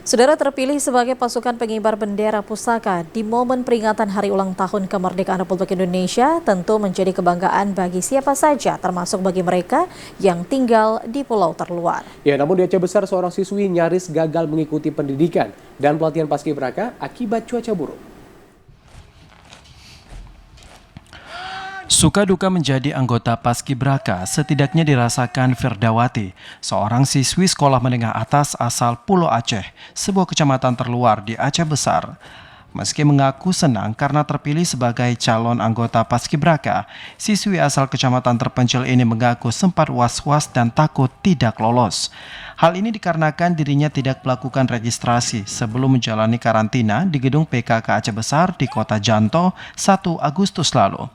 Saudara terpilih sebagai pasukan pengibar bendera pusaka di momen peringatan Hari Ulang Tahun Kemerdekaan Republik Indonesia tentu menjadi kebanggaan bagi siapa saja, termasuk bagi mereka yang tinggal di pulau terluar. Ya, namun di Aceh Besar seorang siswi nyaris gagal mengikuti pendidikan dan pelatihan paskibraka akibat cuaca buruk. Suka duka menjadi anggota Paskibraka setidaknya dirasakan Firdawati, seorang siswi sekolah menengah atas asal Pulau Aceh, sebuah kecamatan terluar di Aceh Besar. Meski mengaku senang karena terpilih sebagai calon anggota Paskibraka, siswi asal kecamatan terpencil ini mengaku sempat was-was dan takut tidak lolos. Hal ini dikarenakan dirinya tidak melakukan registrasi sebelum menjalani karantina di gedung PKK Aceh Besar di Kota Janto 1 Agustus lalu.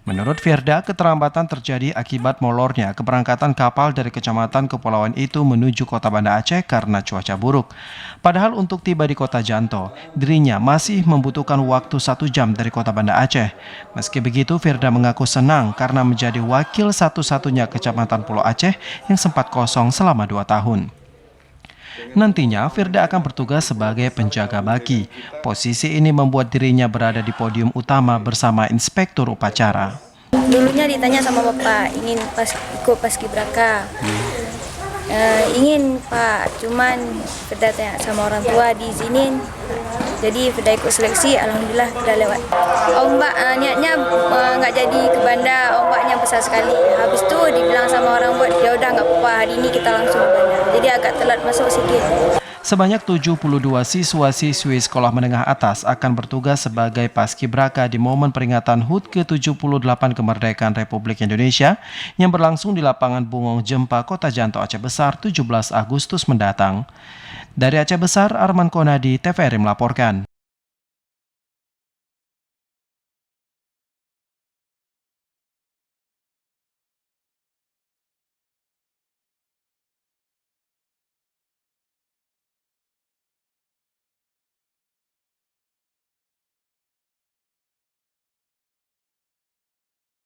Menurut Firda, keterlambatan terjadi akibat molornya keberangkatan kapal dari kecamatan kepulauan itu menuju kota Banda Aceh karena cuaca buruk. Padahal untuk tiba di kota Janto, dirinya masih membutuhkan waktu 1 jam dari kota Banda Aceh. Meski begitu, Firda mengaku senang karena menjadi wakil satu-satunya kecamatan Pulau Aceh yang sempat kosong selama 2 tahun. Nantinya, Firda akan bertugas sebagai penjaga baki. Posisi ini membuat dirinya berada di podium utama bersama inspektur upacara. Dulunya ditanya sama bapak, ingin ikut paskibraka. Ingin Pak, cuman Firda tanya sama orang tua diizinin. Jadi Firda ikut seleksi, alhamdulillah Firda lewat. Ombak niatnya nggak jadi ke Banda, ombaknya besar sekali. Habis itu dibilang sama orang buat, ya udah nggak apa-apa, hari ini kita langsung ke Banda. Jadi agak telat masuk sedikit. Sebanyak 72 siswa-siswi sekolah menengah atas akan bertugas sebagai paskibraka di momen peringatan HUT ke-78 Kemerdekaan Republik Indonesia yang berlangsung di lapangan Bungong Jempa, Kota Janto, Aceh Besar 17 Agustus mendatang. Dari Aceh Besar, Arman Konadi, TVRI melaporkan.